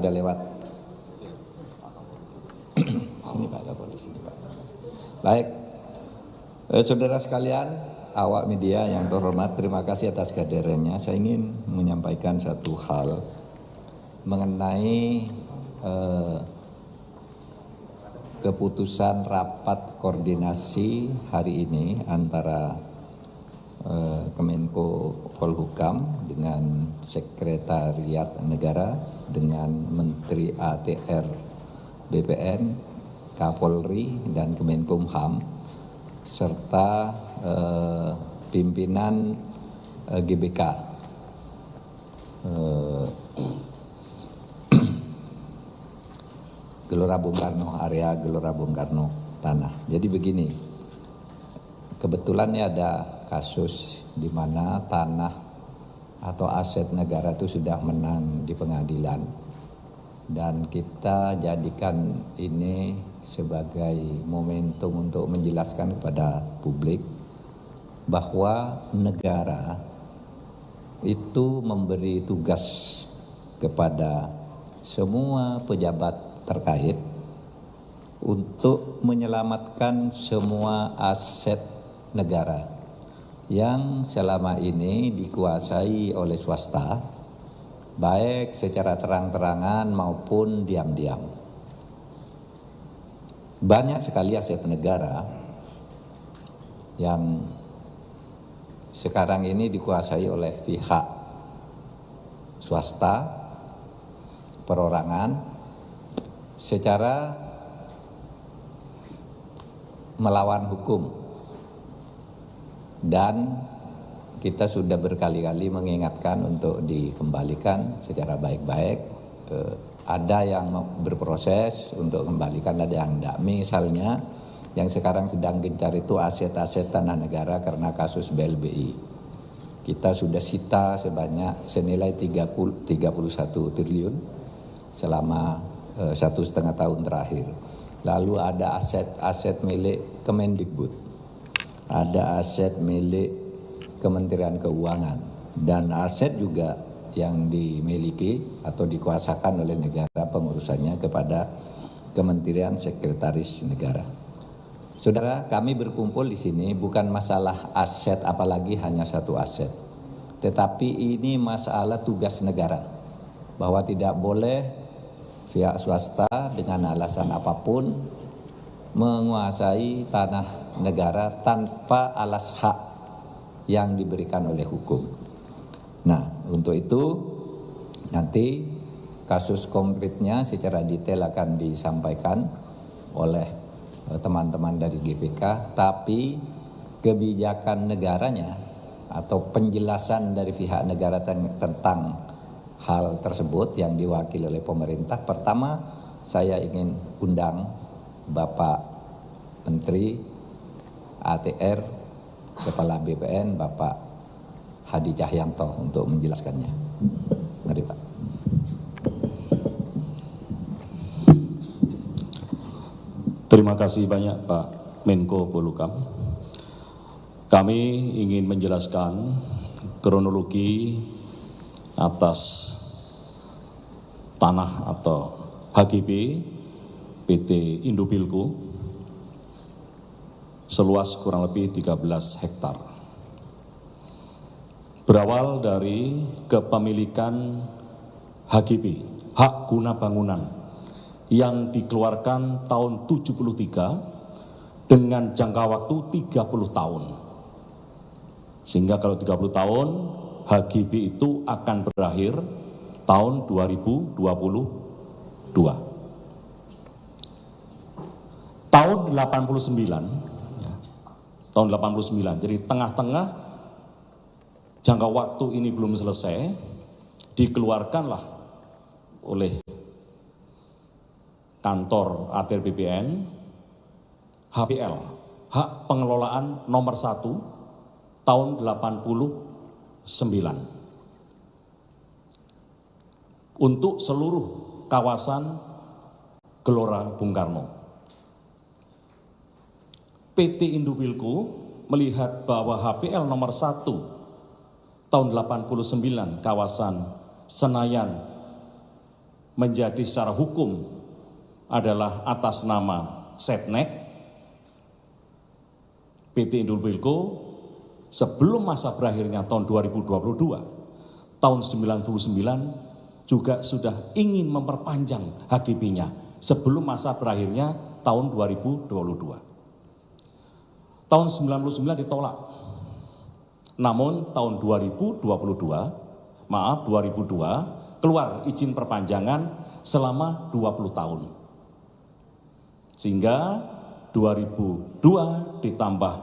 udah lewat. Sini Pak Kapolri, sini Pak. Baik, saudara sekalian, awak media yang terhormat, terima kasih atas kehadirannya. Saya ingin menyampaikan satu hal mengenai keputusan rapat koordinasi hari ini antara Kemenko Polhukam dengan Sekretariat Negara dengan Menteri ATR BPN, Kapolri dan Kemenkumham serta pimpinan GBK Gelora Bung Karno, area Gelora Bung Karno Tanah. Jadi begini, kebetulan ini ada kasus di mana tanah atau aset negara itu sudah menang di pengadilan. Dan kita jadikan ini sebagai momentum untuk menjelaskan kepada publik bahwa negara itu memberi tugas kepada semua pejabat terkait untuk menyelamatkan semua aset negara yang selama ini dikuasai oleh swasta, baik secara terang-terangan maupun diam-diam. Banyak sekali aset negara yang sekarang ini dikuasai oleh pihak swasta, perorangan, secara melawan hukum. Dan kita sudah berkali-kali mengingatkan untuk dikembalikan secara baik-baik. Ada yang berproses untuk kembalikan, ada yang tidak. Misalnya yang sekarang sedang gencar itu aset-aset tanah negara karena kasus BLBI. Kita sudah sita senilai 31 triliun selama 1,5 tahun terakhir. Lalu ada aset milik Kemendikbud. Ada aset milik Kementerian Keuangan dan aset juga yang dimiliki atau dikuasakan oleh negara pengurusannya kepada Kementerian Sekretaris Negara. Saudara, kami berkumpul di sini bukan masalah aset, apalagi hanya satu aset, tetapi ini masalah tugas negara, bahwa tidak boleh pihak swasta dengan alasan apapun menguasai tanah negara tanpa alas hak yang diberikan oleh hukum. Nah, untuk itu nanti kasus konkretnya secara detail akan disampaikan oleh teman-teman dari GPK, tapi kebijakan negaranya atau penjelasan dari pihak negara tentang hal tersebut yang diwakili oleh pemerintah. Pertama, saya ingin undang Bapak Menteri ATR, Kepala BPN, Bapak Hadi Cahyanto untuk menjelaskannya. Mari Pak. Terima kasih banyak Pak Menko Polhukam. Kami ingin menjelaskan kronologi atas tanah atau HGB PT Indopilco seluas kurang lebih 13 hektar. Berawal dari kepemilikan HGB, hak guna bangunan, yang dikeluarkan tahun 73 dengan jangka waktu 30 tahun. Sehingga kalau 30 tahun, HGB itu akan berakhir tahun 2022. Tahun 89, jadi tengah-tengah jangka waktu ini belum selesai, dikeluarkanlah oleh kantor ATR BPN HPL, hak pengelolaan nomor 1 tahun 89 untuk seluruh kawasan Gelora Bung Karno. PT Indopilco melihat bahwa HPL nomor 1 tahun 89 kawasan Senayan menjadi secara hukum adalah atas nama Setnek, PT Indobilco sebelum masa berakhirnya tahun 2022, tahun 99 juga sudah ingin memperpanjang HGB-nya sebelum masa berakhirnya tahun 2022. Tahun 99 ditolak. Namun tahun 2002 keluar izin perpanjangan selama 20 tahun. Sehingga 2002 ditambah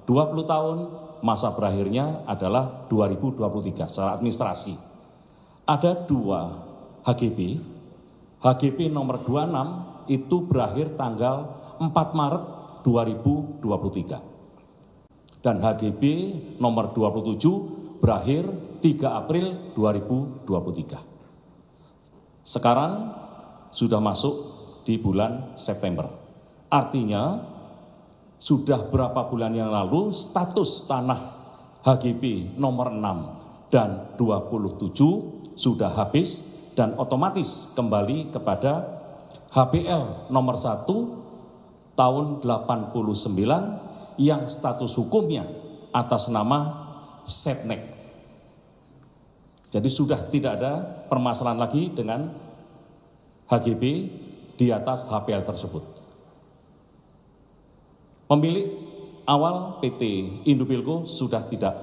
20 tahun, masa berakhirnya adalah 2023 secara administrasi. Ada 2 HGB, HGB nomor 26 itu berakhir tanggal 4 Maret 2023. Dan HGB nomor 27 berakhir 3 April 2023. Sekarang sudah masuk di bulan September. Artinya sudah berapa bulan yang lalu status tanah HGB nomor 6 dan 27 sudah habis dan otomatis kembali kepada HPL nomor 1 tahun 89 yang status hukumnya atas nama Setnek. Jadi sudah tidak ada permasalahan lagi dengan HGB di atas HPL tersebut. Pemilik awal PT Indobilco sudah tidak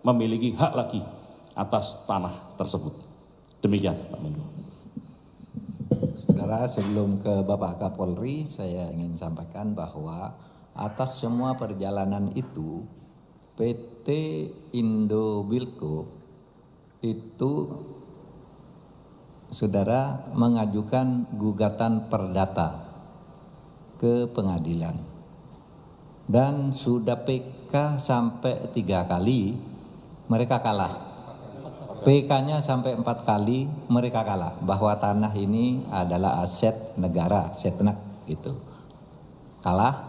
memiliki hak lagi atas tanah tersebut. Demikian Pak Menko. Saudara, sebelum ke Bapak Kapolri, saya ingin sampaikan bahwa atas semua perjalanan itu, PT Indobilco itu, saudara, mengajukan gugatan perdata ke pengadilan. Dan sudah PK sampai 3 kali, mereka kalah. PK-nya sampai 4 kali, mereka kalah. Bahwa tanah ini adalah aset negara, Setnek itu. Kalah,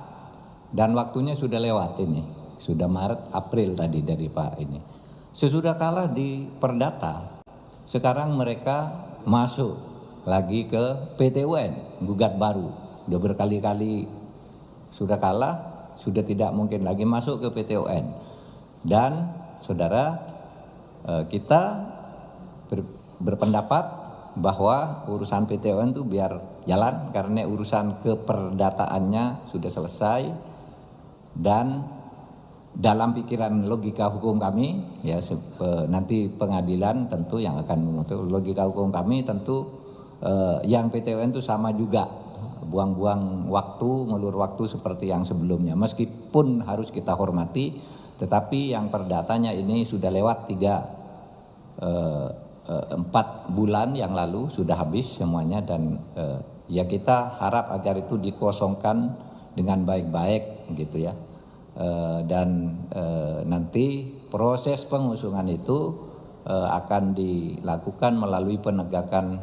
dan waktunya sudah lewat ini. Sudah Maret, April tadi dari Pak ini. Sesudah kalah di perdata, sekarang mereka masuk lagi ke PT UN, gugat baru. Udah berkali-kali sudah kalah, sudah tidak mungkin lagi masuk ke PT UN. Dan saudara, kita berpendapat bahwa urusan PT UN itu biar jalan karena urusan keperdataannya sudah selesai. Dan dalam pikiran logika hukum kami, ya nanti pengadilan tentu yang akan memutuskan. Logika hukum kami tentu yang PT UN itu sama juga, buang-buang waktu, ngulur waktu seperti yang sebelumnya. Meskipun harus kita hormati, tetapi yang perdatanya ini sudah lewat 4 bulan yang lalu, sudah habis semuanya. Dan ya kita harap agar itu dikosongkan dengan baik-baik gitu ya. Dan nanti proses pengusungan itu akan dilakukan melalui penegakan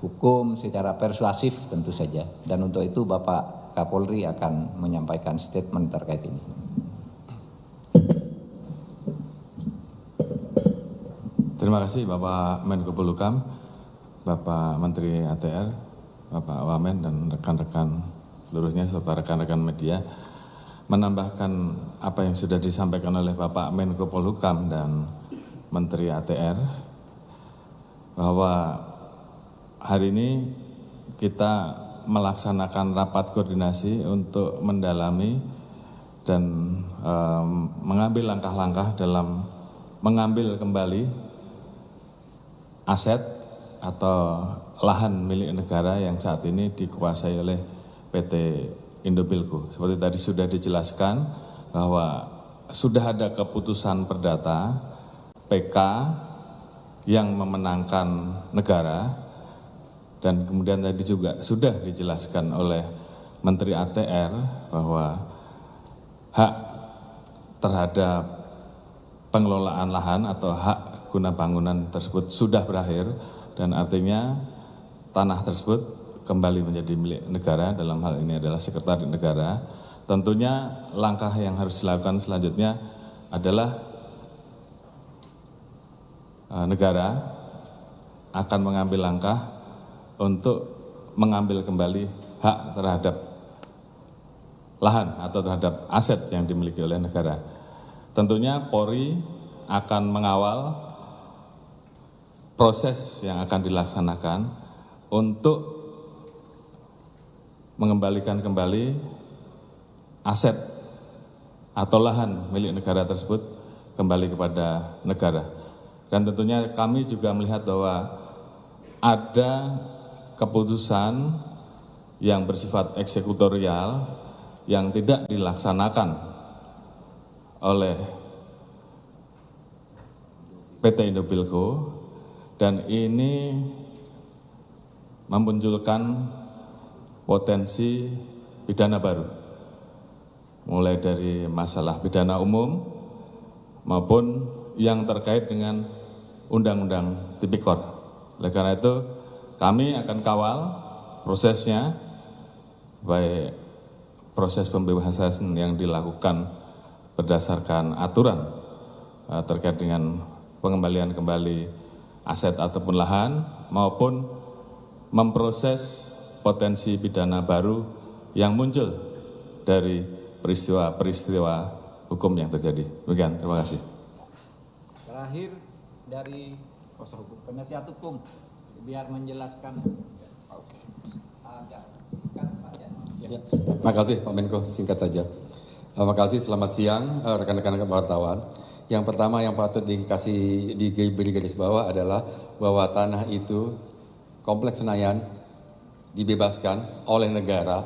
hukum secara persuasif tentu saja. Dan untuk itu Bapak Kapolri akan menyampaikan statement terkait ini. Terima kasih Bapak Menko Polhukam, Bapak Menteri ATR, Bapak Wamen dan rekan-rekan seluruhnya serta rekan-rekan media. Menambahkan apa yang sudah disampaikan oleh Bapak Menko Polhukam dan Menteri ATR, bahwa hari ini kita melaksanakan rapat koordinasi untuk mendalami dan mengambil langkah-langkah dalam mengambil kembali aset atau lahan milik negara yang saat ini dikuasai oleh PT Indobilco. Seperti tadi sudah dijelaskan bahwa sudah ada keputusan perdata PK yang memenangkan negara, dan kemudian tadi juga sudah dijelaskan oleh Menteri ATR bahwa hak terhadap pengelolaan lahan atau hak guna bangunan tersebut sudah berakhir, dan artinya tanah tersebut kembali menjadi milik negara, dalam hal ini adalah Sekretariat Negara. Tentunya langkah yang harus dilakukan selanjutnya adalah negara akan mengambil langkah untuk mengambil kembali hak terhadap lahan atau terhadap aset yang dimiliki oleh negara. Tentunya Polri akan mengawal proses yang akan dilaksanakan untuk mengembalikan kembali aset atau lahan milik negara tersebut kembali kepada negara. Dan tentunya kami juga melihat bahwa ada keputusan yang bersifat eksekutorial yang tidak dilaksanakan oleh PT Indobilco, dan ini memunculkan potensi pidana baru, mulai dari masalah pidana umum maupun yang terkait dengan Undang-Undang Tipikor. Oleh karena itu, kami akan kawal prosesnya, baik proses pembebasan yang dilakukan berdasarkan aturan terkait dengan pengembalian kembali aset ataupun lahan, maupun memproses potensi pidana baru yang muncul dari peristiwa-peristiwa hukum yang terjadi. Demikian, terima kasih. Terakhir dari kuasa hukum, penasihat hukum, biar menjelaskan. Ya, terima kasih Pak Menko, singkat saja. Terima kasih, selamat siang rekan-rekan wartawan. Yang pertama yang patut diberi garis bawah adalah bahwa tanah itu, Kompleks Senayan, dibebaskan oleh negara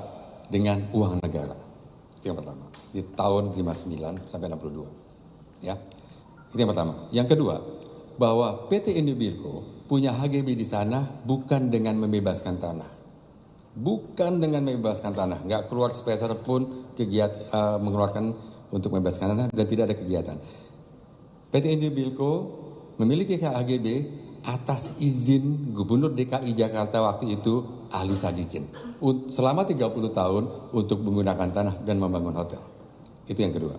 dengan uang negara. Itu yang pertama, di tahun 59 sampai 62. Ya, itu yang pertama. Yang kedua, bahwa PT Indobilco punya HGB di sana bukan dengan membebaskan tanah. Bukan dengan membebaskan tanah, nggak keluar sepeser pun kegiatan mengeluarkan untuk membebaskan tanah, dan tidak ada kegiatan. PT Indobilco memiliki HGB atas izin Gubernur DKI Jakarta waktu itu Ali Sadikin selama 30 tahun untuk menggunakan tanah dan membangun hotel. Itu yang kedua.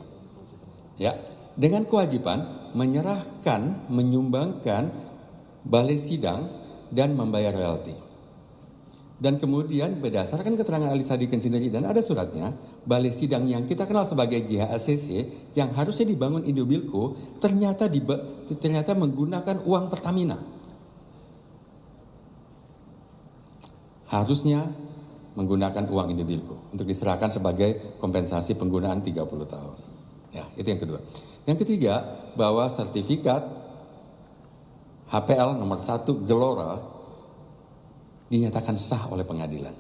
Ya, dengan kewajiban menyerahkan, menyumbangkan balai sidang dan membayar royalti. Dan kemudian berdasarkan keterangan Ali Sadikin sendiri, dan ada suratnya, balai sidang yang kita kenal sebagai JHACC yang harusnya dibangun Indobilco ternyata menggunakan uang Pertamina. Harusnya menggunakan uang Indobilco untuk diserahkan sebagai kompensasi penggunaan 30 tahun. Ya, itu yang kedua. Yang ketiga, bahwa sertifikat HPL nomor 1 Gelora dinyatakan sah oleh pengadilan.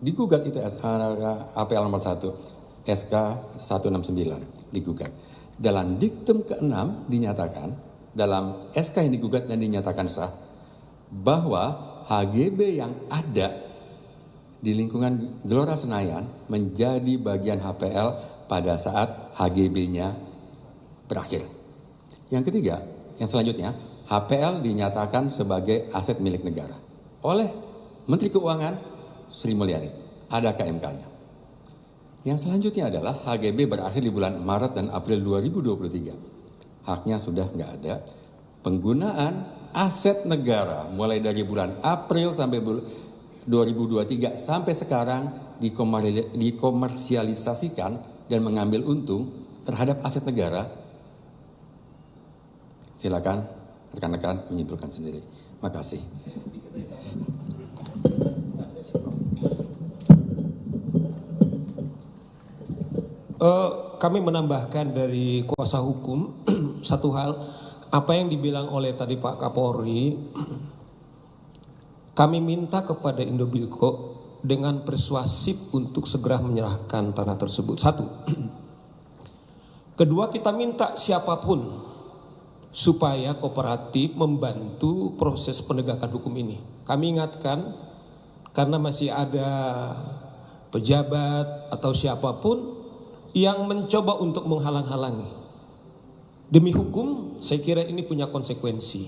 Digugat itu HPL nomor 1 SK 169 digugat. Dalam diktum ke-6 dinyatakan, dalam SK yang digugat dan dinyatakan sah, bahwa HGB yang ada di lingkungan Gelora Senayan menjadi bagian HPL pada saat HGB-nya berakhir. Yang ketiga, yang selanjutnya, HPL dinyatakan sebagai aset milik negara oleh Menteri Keuangan Sri Mulyani, ada KMK-nya. Yang selanjutnya adalah HGB berakhir di bulan Maret dan April 2023. Haknya sudah nggak ada. Penggunaan aset negara mulai dari bulan April sampai 2023 sampai sekarang dikomersialisasikan dan mengambil untung terhadap aset negara. Silakan rekan-rekan menyimpulkan sendiri. Makasih. Kami menambahkan dari kuasa hukum satu hal, apa yang dibilang oleh tadi Pak Kapolri, kami minta kepada Indobilco dengan persuasif untuk segera menyerahkan tanah tersebut. Satu. Kedua, kita minta siapapun supaya kooperatif membantu proses penegakan hukum ini. Kami ingatkan, karena masih ada pejabat atau siapapun yang mencoba untuk menghalang-halangi. Demi hukum, saya kira ini punya konsekuensi.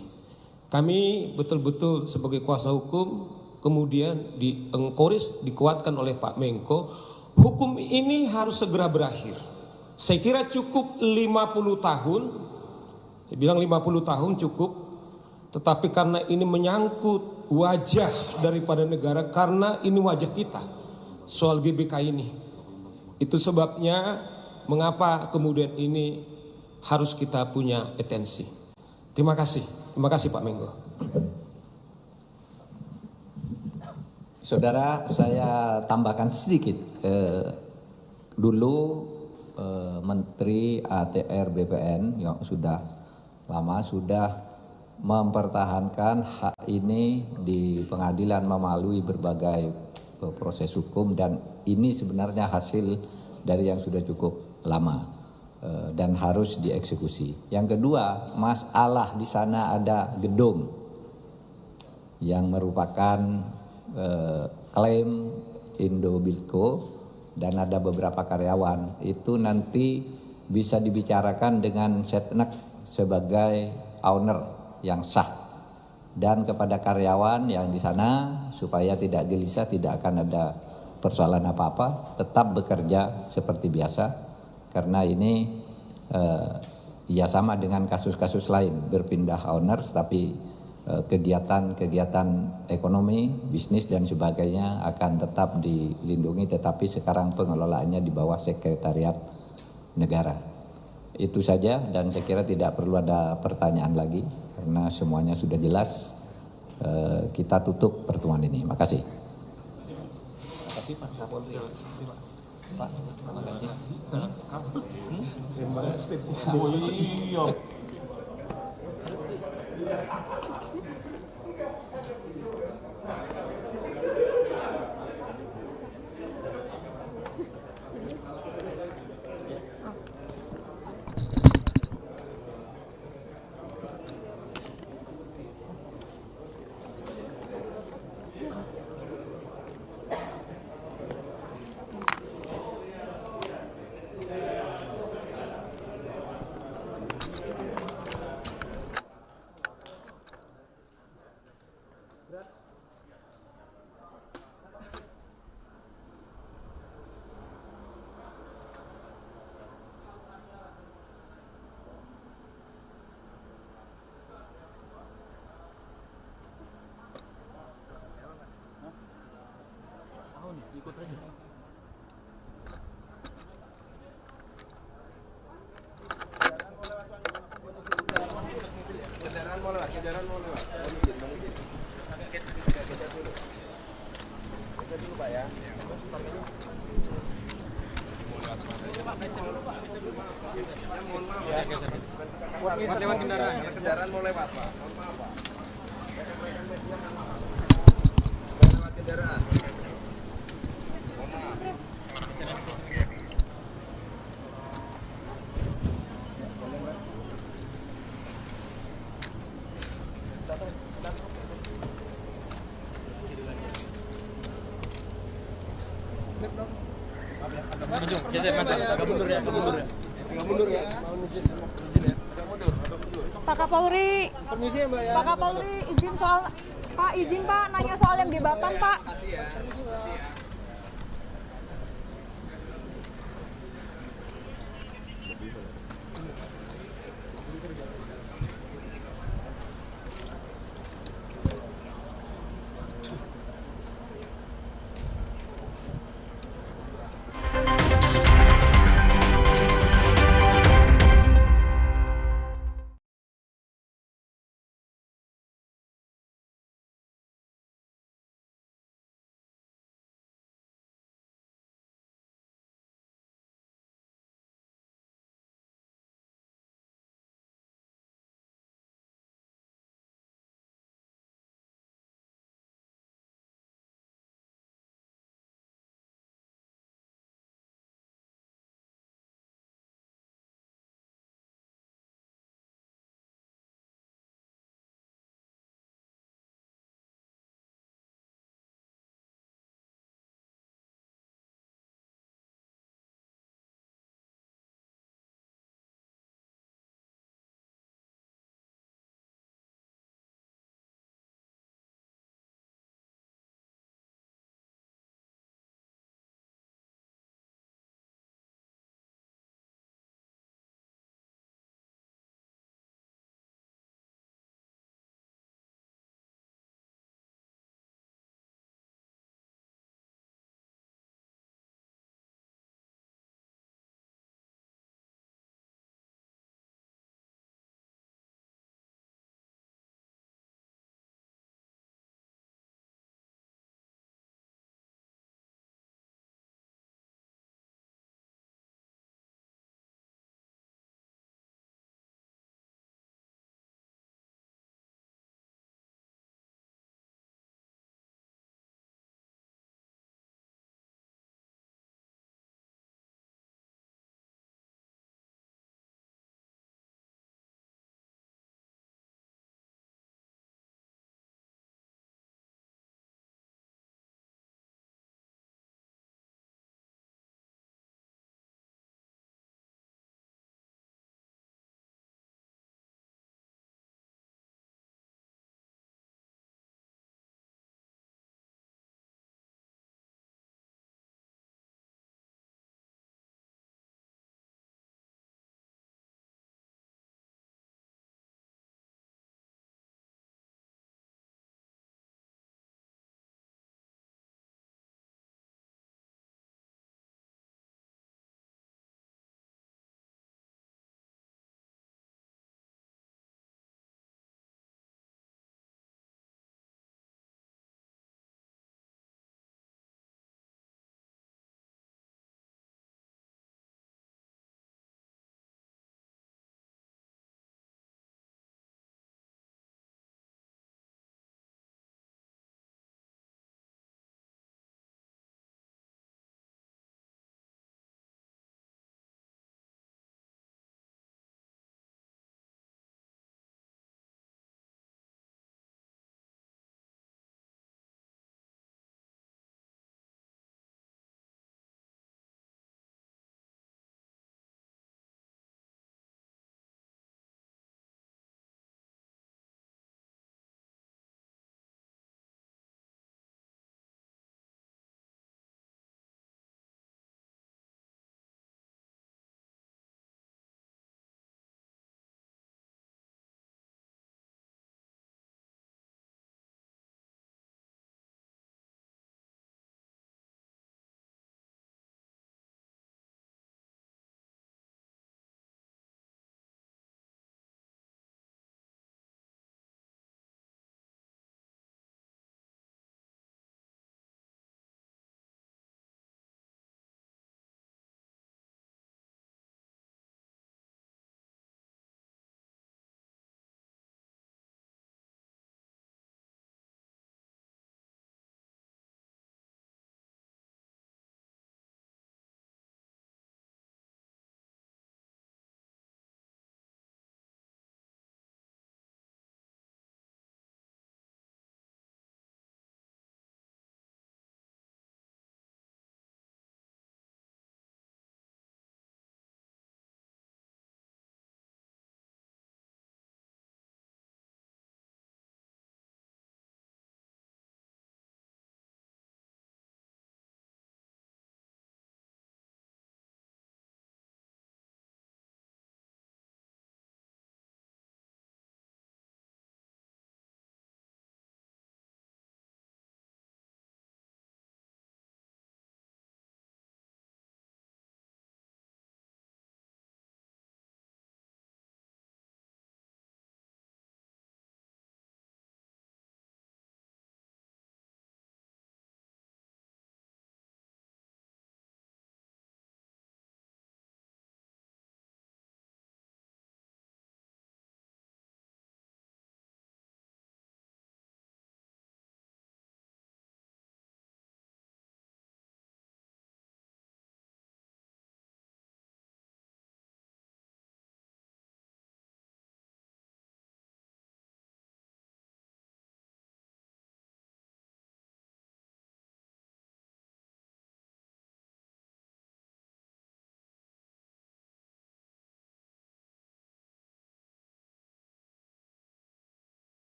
Kami betul-betul sebagai kuasa hukum, kemudian di-encourage, dikuatkan oleh Pak Menko, hukum ini harus segera berakhir. Saya kira cukup 50 tahun, saya bilang 50 tahun cukup, Tetapi karena ini menyangkut wajah daripada negara, karena ini wajah kita soal GBK ini. Itu sebabnya mengapa kemudian ini harus kita punya atensi. Terima kasih Pak Menko. Saudara, saya tambahkan sedikit. Dulu Menteri ATR BPN yang sudah lama sudah mempertahankan hak ini di pengadilan melalui berbagai proses hukum, dan ini sebenarnya hasil dari yang sudah cukup lama dan harus dieksekusi. Yang kedua, masalah di sana ada gedung yang merupakan klaim Indobilco dan ada beberapa karyawan. Itu nanti bisa dibicarakan dengan Setnek sebagai owner yang sah, dan kepada karyawan yang di sana supaya tidak gelisah, tidak akan ada persoalan apa-apa, tetap bekerja seperti biasa, karena ini ya sama dengan kasus-kasus lain, berpindah owners tapi kegiatan-kegiatan ekonomi, bisnis dan sebagainya akan tetap dilindungi, tetapi sekarang pengelolaannya di bawah sekretariat negara. Itu saja, dan saya kira tidak perlu ada pertanyaan lagi karena semuanya sudah jelas. Kita tutup pertemuan ini. Makasih. Terima kasih Pak. Terima kasih. Kendaraan mau lewat, Pak. Mohon maaf, Pak. Kendaraan. Mohon maaf. Pak Kapolri, permisi ya Mbak ya. Pak Kapolri izin Pak nanya soal yang di Batam Pak.